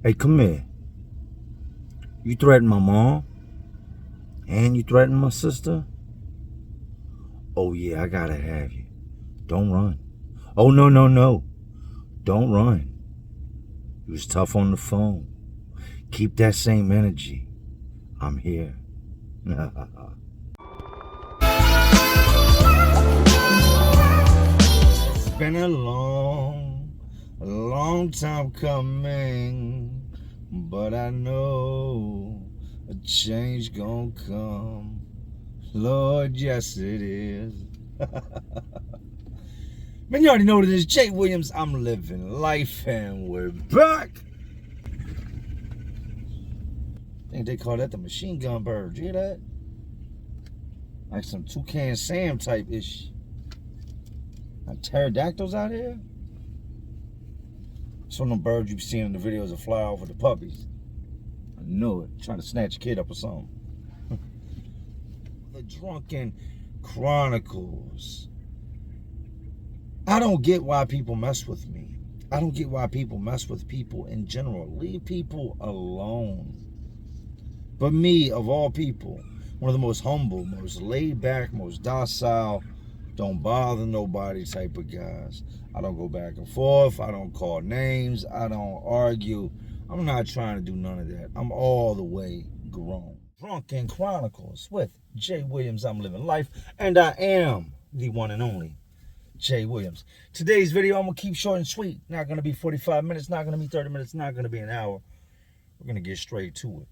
Hey, come here. You threatened my mom? And you threatened my sister? Oh, yeah, I gotta have you. Don't run. Oh, no, no, no. Don't run. You was tough on the phone. Keep that same energy. I'm here. It's been a long time coming, but I know a change gonna come. Lord, yes it is. Man, you already know that it's Jay Williams. I'm living life, and we're back. I think they call that the machine gun bird. You hear that? Like some Toucan Sam type ish. Like pterodactyls out here. Some of them birds you be seeing in the videos that fly off with the puppies. I know it. Trying to snatch a kid up or something. The Drunken Chronicles. I don't get why people mess with me. I don't get why people mess with people in general. Leave people alone. But me, of all people, one of the most humble, most laid back, most docile, don't bother nobody type of guys. I don't go back and forth. I don't call names. I don't argue. I'm not trying to do none of that. I'm all the way grown. Drunken Chronicles with Jay Williams. I'm living life, and I am the one and only Jay Williams. Today's video, I'm going to keep short and sweet. Not going to be 45 minutes, not going to be 30 minutes, not going to be an hour. We're going to get straight to it.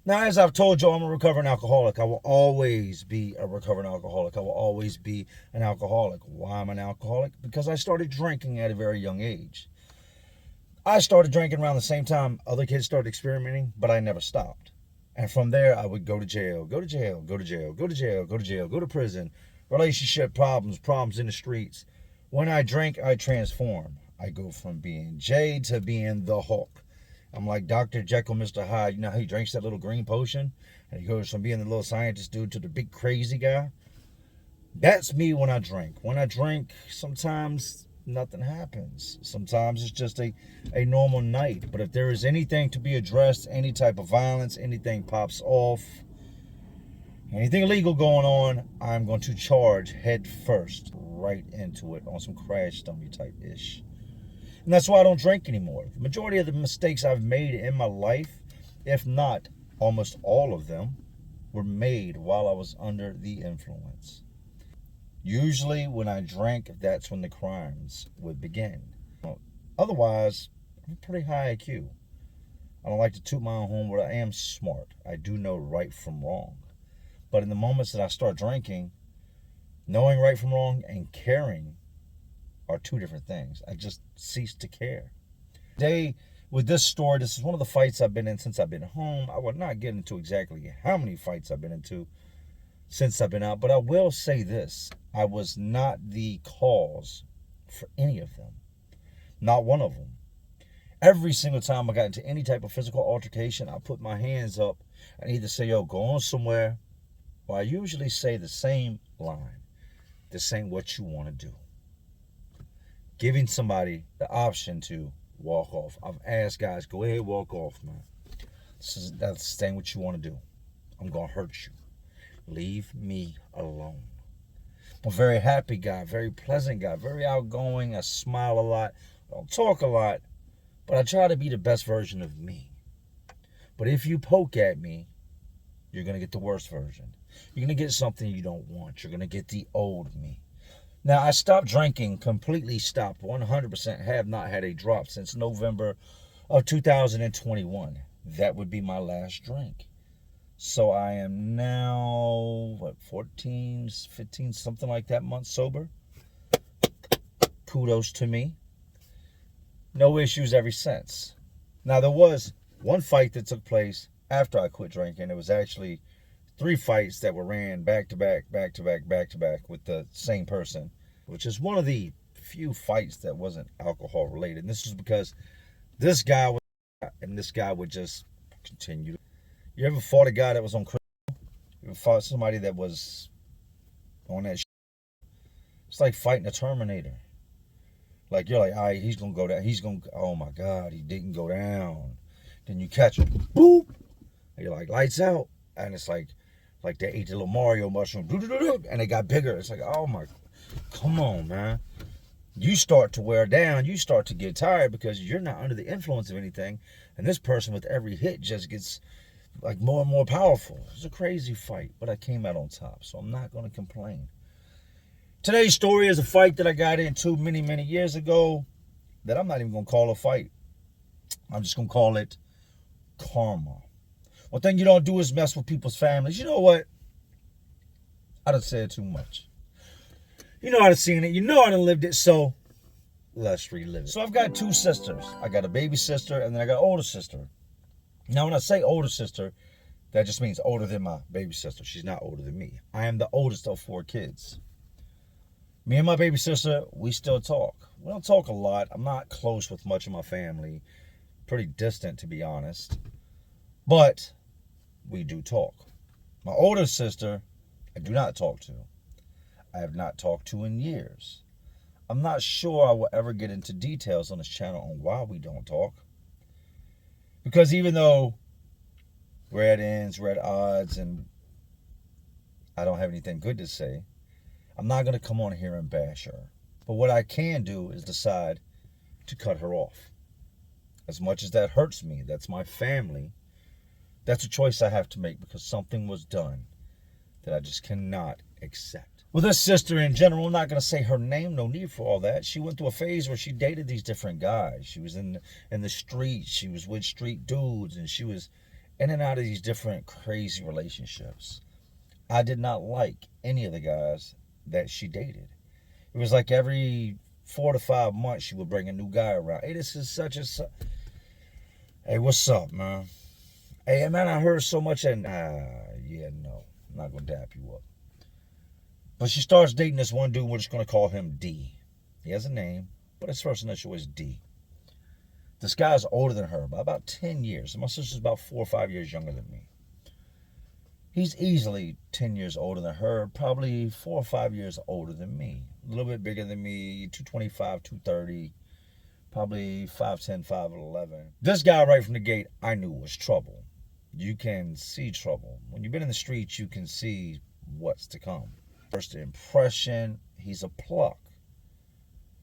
Now, as I've told you, I'm a recovering alcoholic. I will always be a recovering alcoholic. I will always be an alcoholic. Why am I an alcoholic? Because I started drinking at a very young age. I started drinking around the same time other kids started experimenting, but I never stopped. And from there, I would go to jail, go to jail, go to jail, go to jail, go to jail, go to prison, relationship problems in the streets. When I drink, I transform. I go from being Jay to being the Hulk. I'm like Dr. Jekyll, Mr. Hyde. You know how he drinks that little green potion? And he goes from being the little scientist dude to the big crazy guy? That's me when I drink. When I drink, sometimes nothing happens. Sometimes it's just a normal night. But if there is anything to be addressed, any type of violence, anything pops off, anything illegal going on, I'm going to charge head first right into it on some crash dummy type ish. And that's why I don't drink anymore. The majority of the mistakes I've made in my life, if not almost all of them, were made while I was under the influence. Usually when I drank, that's when the crimes would begin. Otherwise, I'm pretty high IQ. I don't like to toot my own horn, but I am smart. I do know right from wrong. But in the moments that I start drinking, knowing right from wrong and caring are two different things. I just ceased to care. Today, with this story, this is one of the fights I've been in since I've been home. I will not get into exactly how many fights I've been into since I've been out, but I will say this. I was not the cause for any of them. Not one of them. Every single time I got into any type of physical altercation, I put my hands up and either say, yo, go on somewhere, or I usually say the same line. This ain't what you want to do. Giving somebody the option to walk off. I've asked guys, go ahead, walk off, man. That's the thing what you want to do. I'm going to hurt you. Leave me alone. I'm a very happy guy, very pleasant guy, very outgoing. I smile a lot. I don't talk a lot, but I try to be the best version of me. But if you poke at me, you're going to get the worst version. You're going to get something you don't want. You're going to get the old me. Now, I stopped drinking, completely stopped, 100%, have not had a drop since November of 2021. That would be my last drink. So I am now, 14, 15, something like that months sober. Kudos to me. No issues ever since. Now, there was one fight that took place after I quit drinking. It was actually 3 fights that were ran back to back with the same person, which is one of the few fights that wasn't alcohol related. And this was because this guy was, and this guy would just continue. You ever fought a guy that was on crystal? You ever fought somebody that was on that shit? It's like fighting a Terminator. Like, you're like, all right, he's going to go down. Oh my God, he didn't go down. Then you catch them, boop, and you're like, lights out. And it's like they ate the little Mario mushroom, and they got bigger. It's like, oh my, come on, man. You start to wear down. You start to get tired because you're not under the influence of anything. And this person with every hit just gets like more and more powerful. It's a crazy fight, but I came out on top, so I'm not going to complain. Today's story is a fight that I got into many, many years ago that I'm not even going to call a fight. I'm just going to call it karma. One thing you don't do is mess with people's families. You know what? I done said too much. You know I done seen it. You know I done lived it, so let's relive it. So I've got two sisters. I got a baby sister, and then I got an older sister. Now, when I say older sister, that just means older than my baby sister. She's not older than me. I am the oldest of 4 kids. Me and my baby sister, we still talk. We don't talk a lot. I'm not close with much of my family. Pretty distant, to be honest. But we do talk. My older sister, I do not talk to. I have not talked to in years. I'm not sure I will ever get into details on this channel on why we don't talk. Because even though we're at ends, we're at odds, and I don't have anything good to say, I'm not going to come on here and bash her. But what I can do is decide to cut her off. As much as that hurts me, that's my family, that's a choice I have to make because something was done that I just cannot accept. Well, this sister in general, I'm not going to say her name, no need for all that. She went through a phase where she dated these different guys. She was in the streets. She was with street dudes, and she was in and out of these different crazy relationships. I did not like any of the guys that she dated. It was like every 4 to 5 months she would bring a new guy around. Hey, this is such a... Hey, what's up, man? Hey, man, I heard so much and... yeah, no. I'm not going to dap you up. But she starts dating this one dude. We're just going to call him D. He has a name, but his first initial is D. This guy's older than her by about 10 years. My sister's about 4 or 5 years younger than me. He's easily 10 years older than her, probably 4 or 5 years older than me. A little bit bigger than me, 225, 230, probably 5'10", 5'11". This guy right from the gate I knew was trouble. You can see trouble. When you've been in the streets, you can see what's to come. First impression, he's a pluck.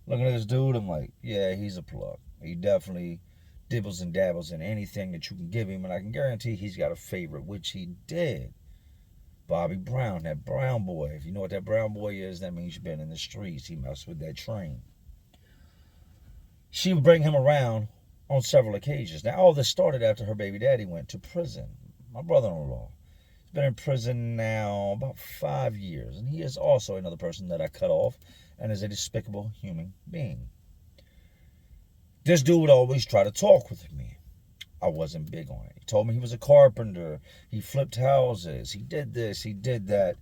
Looking at this dude, I'm like, yeah, he's a pluck. He definitely dibbles and dabbles in anything that you can give him, and I can guarantee he's got a favorite, which he did. Bobby Brown, that brown boy. If you know what that brown boy is, that means you've been in the streets. He messed with that train. She would bring him around on several occasions. Now, all this started after her baby daddy went to prison. My brother-in-law. He's been in prison now about 5 years, and he is also another person that I cut off and is a despicable human being. This dude would always try to talk with me. I wasn't big on it. He told me he was a carpenter. He flipped houses. He did this. He did that.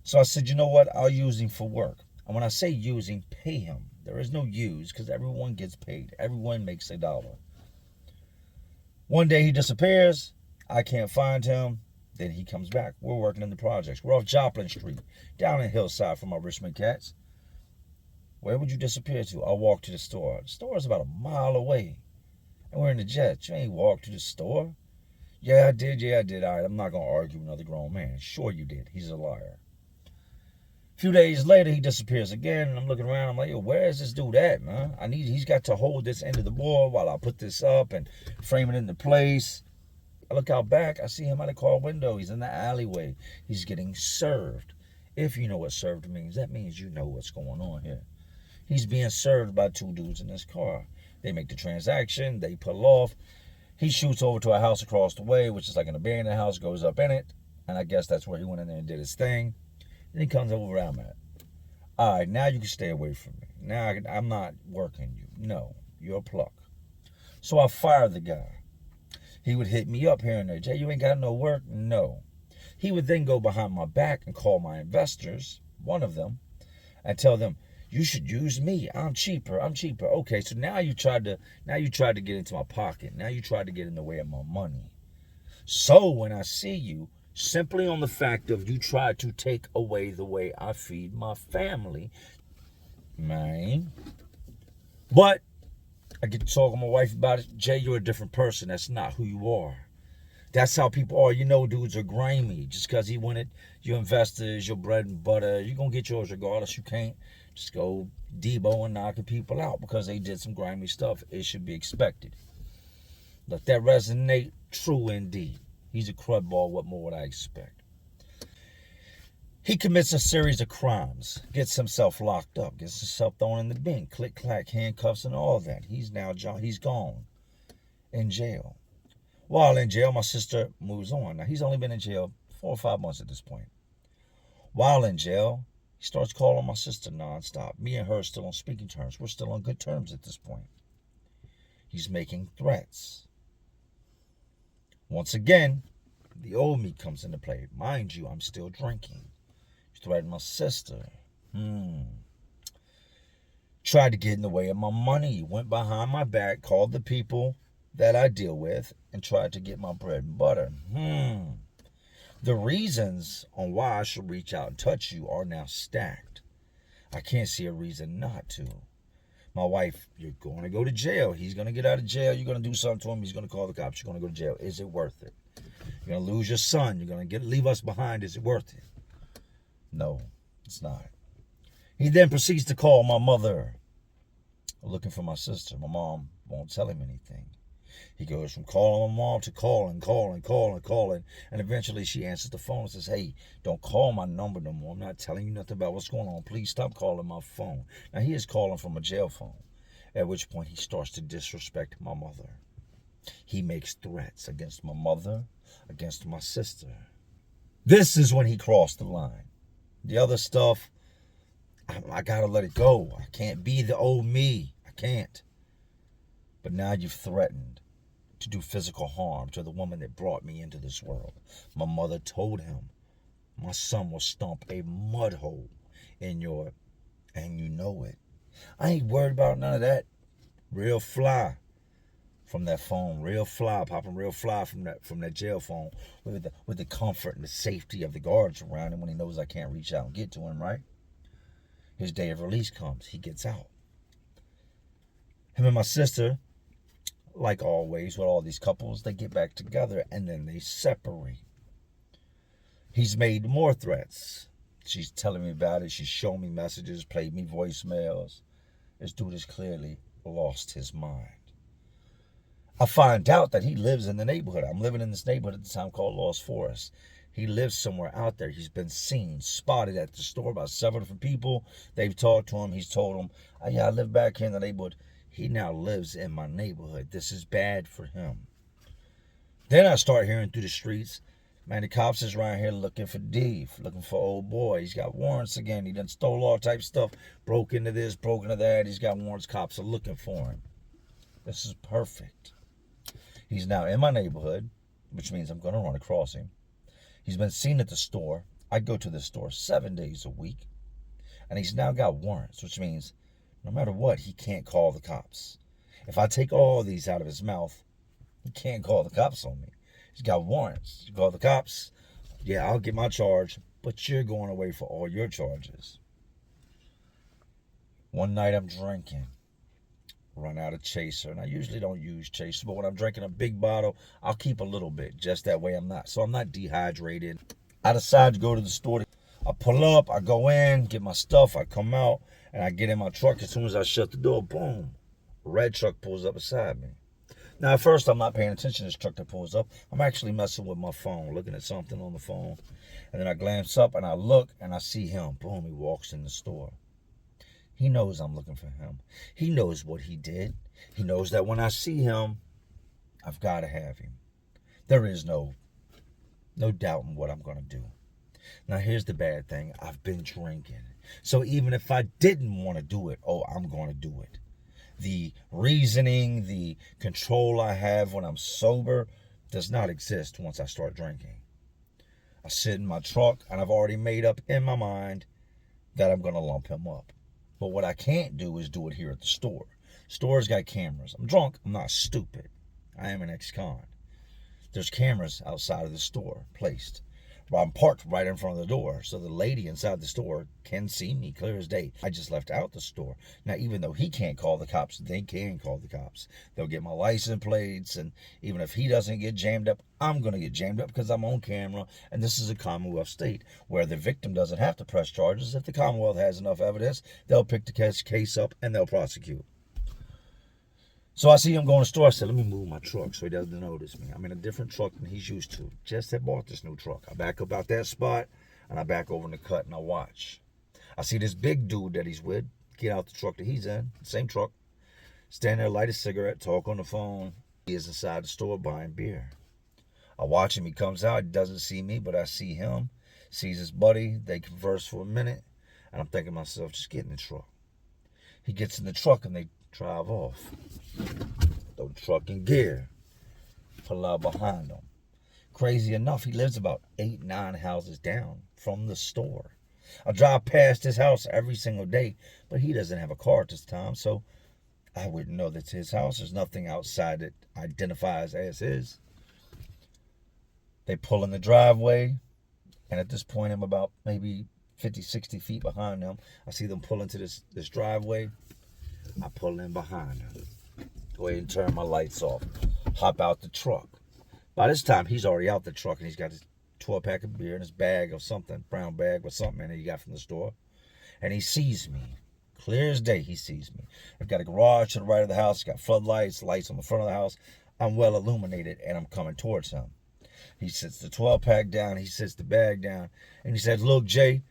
So I said, you know what? I'll use him for work. And when I say using, pay him. There is no use because everyone gets paid. Everyone makes $1. One day he disappears. I can't find him. Then he comes back. We're working in the projects. We're off Joplin Street, down in Hillside from our Richmond cats. Where would you disappear to? I'll walk to the store. The store is about a mile away. And we're in the jet. You ain't walked to the store? Yeah, I did. Yeah, I did. All right, I'm not going to argue with another grown man. Sure you did. He's a liar. A few days later, he disappears again, and I'm looking around. I'm like, yo, where is this dude at, man? He's got to hold this end of the board while I put this up and frame it into place. I look out back. I see him out the car window. He's in the alleyway. He's getting served. If you know what served means, that means you know what's going on here. He's being served by 2 dudes in this car. They make the transaction. They pull off. He shoots over to a house across the way, which is like an abandoned house, goes up in it. And I guess that's where he went in there and did his thing. Then he comes over where I'm at. All right, now you can stay away from me. Now I'm not working you. No, you're a pluck. So I fired the guy. He would hit me up here and there. Jay, you ain't got no work? No. He would then go behind my back and call my investors, one of them, and tell them, you should use me. I'm cheaper. I'm cheaper. Okay, so now you tried to get into my pocket. Now you tried to get in the way of my money. So when I see you, simply on the fact of you tried to take away the way I feed my family, man. But I get to talk to my wife about it. Jay, you're a different person. That's not who you are. That's how people are. You know, dudes are grimy. Just because he wanted your investors, your bread and butter, you're going to get yours regardless. You can't just go Debo and knocking people out because they did some grimy stuff. It should be expected. Let that resonate. True indeed. He's a crudball. What more would I expect? He commits a series of crimes, gets himself locked up, gets himself thrown in the bin, click clack, handcuffs, and all that. He's gone in jail. While in jail, my sister moves on. Now, he's only been in jail 4 or 5 months at this point. While in jail, he starts calling my sister nonstop. Me and her are still on speaking terms. We're still on good terms at this point. He's making threats. Once again, the old me comes into play. Mind you, I'm still drinking. He threatened my sister. Tried to get in the way of my money. Went behind my back, called the people that I deal with, and tried to get my bread and butter. The reasons on why I should reach out and touch you are now stacked. I can't see a reason not to. My wife, you're going to go to jail. He's going to get out of jail. You're going to do something to him. He's going to call the cops. You're going to go to jail. Is it worth it? You're going to lose your son. You're going to leave us behind. Is it worth it? No, it's not. He then proceeds to call my mother, looking for my sister. My mom won't tell him anything. He goes from calling my mom to calling. And eventually she answers the phone and says, hey, don't call my number no more. I'm not telling you nothing about what's going on. Please stop calling my phone. Now, he is calling from a jail phone, at which point he starts to disrespect my mother. He makes threats against my mother, against my sister. This is when he crossed the line. The other stuff, I got to let it go. I can't be the old me. I can't. But now you've threatened to do physical harm to the woman that brought me into this world. My mother told him, my son will stomp a mud hole in your, and you know it. I ain't worried about none of that. Real fly from that phone, real fly, popping real fly from that jail phone with the comfort and the safety of the guards around him when he knows I can't reach out and get to him, right? His day of release comes. He gets out. Him and my sister, like always with all these couples, they get back together and then they separate. He's made more threats. She's telling me about it. She's showing me messages, played me voicemails. This dude has clearly lost his mind. I find out that he lives in the neighborhood. I'm living in this neighborhood at the time called Lost Forest. He lives somewhere out there. He's been seen, spotted at the store by several different people. They've talked to him. He's told them, oh, yeah, I live back here in the neighborhood. He now lives in my neighborhood. This is bad for him. Then I start hearing through the streets, man, the cops is around here looking for D, looking for old boy. He's got warrants again. He done stole all type of stuff, broke into this, broke into that. He's got warrants. Cops are looking for him. This is perfect. He's now in my neighborhood, which means I'm going to run across him. He's been seen at the store. I go to the store 7 days a week. And he's now got warrants, which means no matter what, he can't call the cops. If I take all these out of his mouth, he can't call the cops on me. He's got warrants. You call the cops, yeah, I'll get my charge, but you're going away for all your charges. One night I'm drinking. Run out of chaser, and I usually don't use chaser, but when I'm drinking a big bottle, I'll keep a little bit, just that way I'm not dehydrated. I decide to go to the store. I pull up, I go in, get my stuff, I come out, and I get in my truck. As soon as I shut the door, boom, a red truck pulls up beside me. Now, at first, I'm not paying attention to this truck that pulls up. I'm actually messing with my phone, looking at something on the phone. And then I glance up, and I look, and I see him. Boom, he walks in the store. He knows I'm looking for him. He knows what he did. He knows that when I see him, I've got to have him. There is no doubt in what I'm going to do. Now, here's the bad thing. I've been drinking. So even if I didn't want to do it, I'm going to do it. The reasoning, the control I have when I'm sober does not exist once I start drinking. I sit in my truck, and I've already made up in my mind that I'm going to lump him up. But what I can't do is do it here at the store. Store's got cameras. I'm drunk. I'm not stupid. I am an ex-con. There's cameras outside of the store placed. Well, I'm parked right in front of the door, so the lady inside the store can see me clear as day. I just left out the store. Now, even though he can't call the cops, they can call the cops. They'll get my license plates, and even if he doesn't get jammed up, I'm going to get jammed up because I'm on camera, and this is a Commonwealth state where the victim doesn't have to press charges. If the Commonwealth has enough evidence, they'll pick the case up and they'll prosecute. So I see him going to the store. I said, let me move my truck so he doesn't notice me. I'm in a different truck than he's used to. Just had bought this new truck. I back up out that spot, and I back over in the cut, and I watch. I see this big dude that he's with get out the truck that he's in, same truck, stand there, light a cigarette, talk on the phone. He is inside the store buying beer. I watch him. He comes out. He doesn't see me, but I see him. Sees his buddy. They converse for a minute, and I'm thinking to myself, just get in the truck. He gets in the truck, and they drive off. Throw the truck in gear. Pull out behind him. Crazy enough, he lives about 8-9 houses down from the store. I drive past his house every single day, but he doesn't have a car at this time, so I wouldn't know that's his house. There's nothing outside that identifies as his. They pull in the driveway, and at this point, I'm about maybe 50, 60 feet behind them. I see them pull into this driveway. I pull in behind him. Go ahead and turn my lights off. Hop out the truck. By this time, he's already out the truck, and he's got his 12-pack of beer in his bag of something, brown bag with something in it he got from the store. And he sees me. Clear as day, he sees me. I've got a garage to the right of the house. Got floodlights, lights on the front of the house. I'm well illuminated, and I'm coming towards him. He sits the 12-pack down. He sits the bag down. And he says, look, Jay,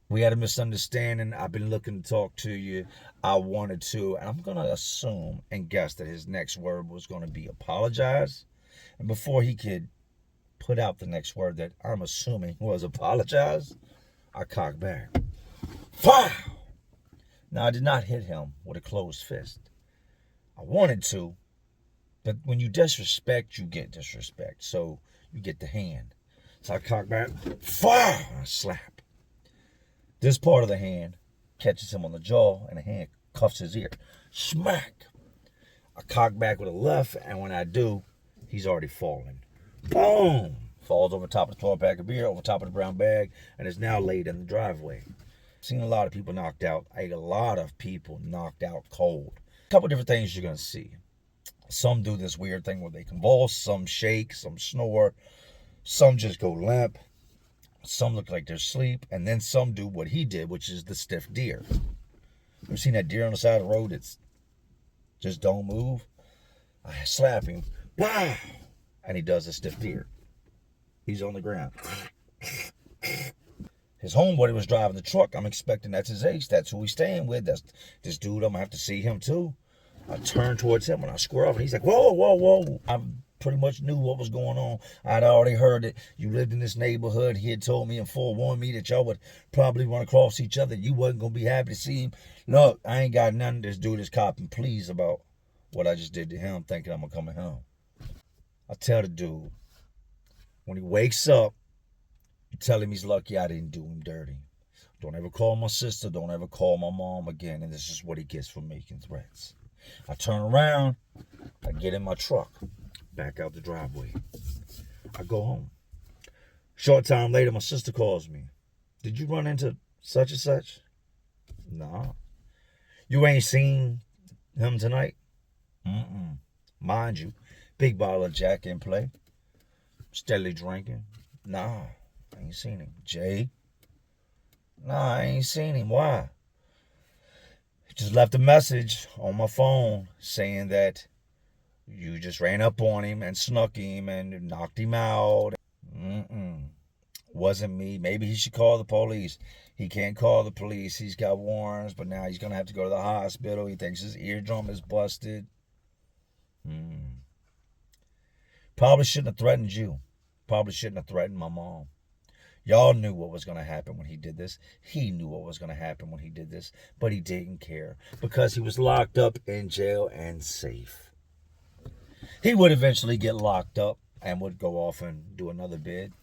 we had a misunderstanding. I've been looking to talk to you. I wanted to. And I'm going to assume and guess that his next word was going to be apologize. And before he could put out the next word that I'm assuming was apologize, I cocked back. Wow! Now, I did not hit him with a closed fist. I wanted to, but when you disrespect, you get disrespect. So you get the hand. So I cocked back. Wow! I slap. This part of the hand catches him on the jaw, and the hand cuffs his ear. Smack! I cock back with a left, and when I do, he's already fallen. Boom! Falls over top of the 12-pack of beer, over top of the brown bag, and is now laid in the driveway. Seen a lot of people knocked out. A lot of people knocked out cold. A couple different things you're going to see. Some do this weird thing where they convulse, some shake, some snore, some just go limp. Some look like they're asleep, and then some do what he did, which is the stiff deer. Ever seen that deer on the side of the road that's just don't move? I slap him, wow, and he does a stiff deer. He's on the ground. His homeboy was driving the truck. I'm expecting that's his ace. That's who he's staying with. That's this dude. I'm going to have to see him too. I turn towards him and I square off, and he's like, whoa, whoa, whoa. I pretty much knew what was going on. I'd already heard that you lived in this neighborhood. He had told me and forewarned me that y'all would probably run across each other. You wasn't going to be happy to see him. Look, I ain't got nothing. This dude is copping pleased about what I just did to him, thinking I'm going to come home. I tell the dude, when he wakes up, you tell him he's lucky I didn't do him dirty. Don't ever call my sister. Don't ever call my mom again. And this is what he gets for making threats. I turn around. I get in my truck. Back out the driveway. I go home. Short time later, my sister calls me. Did you run into such and such? Nah. You ain't seen him tonight? Mm-mm. Mind you, big bottle of Jack in play. Steadily drinking. Nah, I ain't seen him. Jay? Nah, I ain't seen him. Why? He just left a message on my phone saying that you just ran up on him and snuck him and knocked him out. Wasn't me. Maybe he should call the police. He can't call the police. He's got warrants, but now he's going to have to go to the hospital. He thinks his eardrum is busted. Probably shouldn't have threatened you. Probably shouldn't have threatened my mom. Y'all knew what was going to happen when he did this. He knew what was going to happen when he did this, but he didn't care because he was locked up in jail and safe. He would eventually get locked up and would go off and do another bid.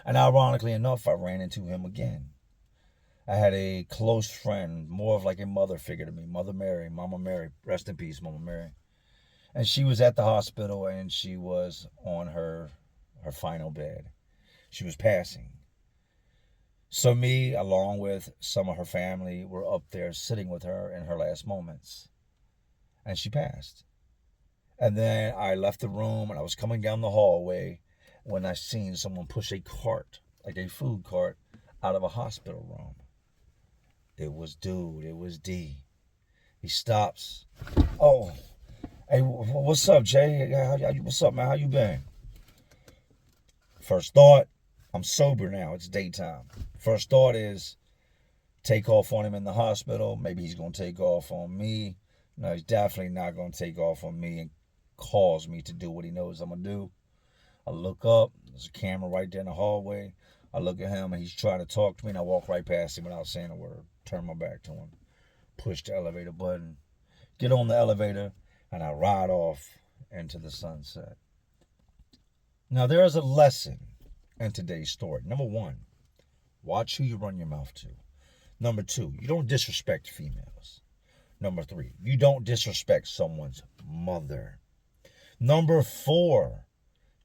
And ironically enough, I ran into him again. I had a close friend, more of like a mother figure to me, Mother Mary, Mama Mary, rest in peace, Mama Mary. And she was at the hospital and she was on her final bed. She was passing. So me, along with some of her family, were up there sitting with her in her last moments. And she passed. And then I left the room and I was coming down the hallway when I seen someone push a cart, like a food cart, out of a hospital room. It was D. He stops. Oh, hey, what's up, Jay? What's up, man? How you been? First thought, I'm sober now. It's daytime. First thought is take off on him in the hospital. Maybe he's going to take off on me. No, he's definitely not going to take off on me and cause me to do what he knows I'm going to do. I look up. There's a camera right there in the hallway. I look at him, and he's trying to talk to me, and I walk right past him without saying a word. Turn my back to him. Push the elevator button. Get on the elevator, and I ride off into the sunset. Now, there is a lesson in today's story. Number one, watch who you run your mouth to. Number two, you don't disrespect females. Number three, you don't disrespect someone's mother. Number four,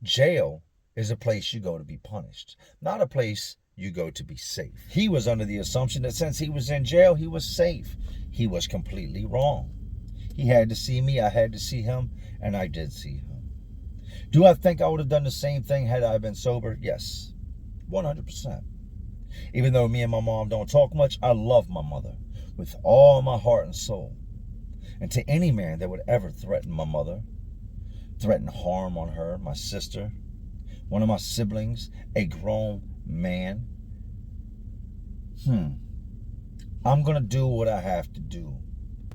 jail is a place you go to be punished, not a place you go to be safe. He was under the assumption that since he was in jail, he was safe. He was completely wrong. He had to see me, I had to see him, and I did see him. Do I think I would have done the same thing had I been sober? Yes, 100%. Even though me and my mom don't talk much, I love my mother with all my heart and soul. And to any man that would ever threaten my mother, threaten harm on her, my sister, one of my siblings, a grown man, I'm going to do what I have to do.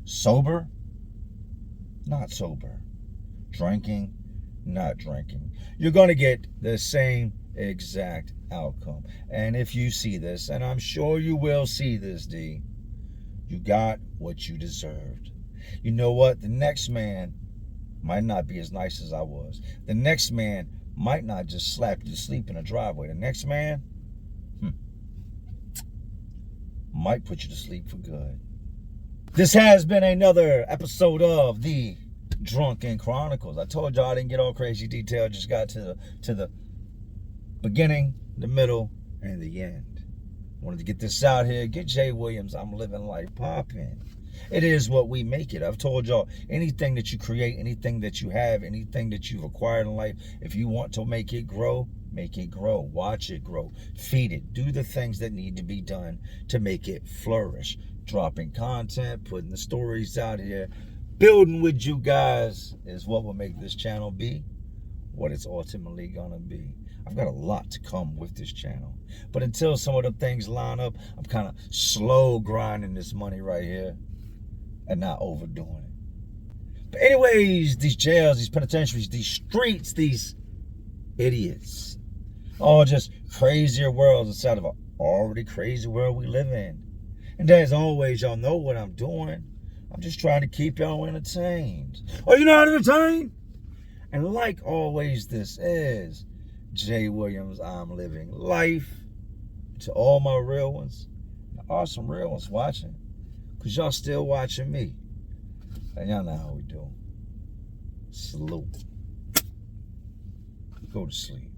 Sober? Not sober. Drinking? Not drinking. You're going to get the same exact outcome. And if you see this, and I'm sure you will see this, D, you got what you deserved. You know what? The next man might not be as nice as I was. The next man might not just slap you to sleep in a driveway. The next man might put you to sleep for good. This has been another episode of the Drunken Chronicles. I told y'all I didn't get all crazy detailed. Just got to the beginning, the middle, and the end. Wanted to get this out here. Get Jay Williams, I'm Living Life popping. It is what we make it. I've told y'all, anything that you create, anything that you have, anything that you've acquired in life, if you want to make it grow, make it grow. Watch it grow. Feed it. Do the things that need to be done to make it flourish. Dropping content, putting the stories out here, building with you guys is what will make this channel be what it's ultimately gonna be. I've got a lot to come with this channel. But until some of the things line up, I'm kind of slow grinding this money right here and not overdoing it. But anyways, these jails, these penitentiaries, these streets, these idiots, all just crazier worlds inside of an already crazy world we live in. And as always, y'all know what I'm doing. I'm just trying to keep y'all entertained. Are you not entertained? And like always, this is Jay Williams, I'm Living Life. To all my real ones, there are some real ones watching, because y'all still watching me. And y'all know how we do. Salute. Go to sleep.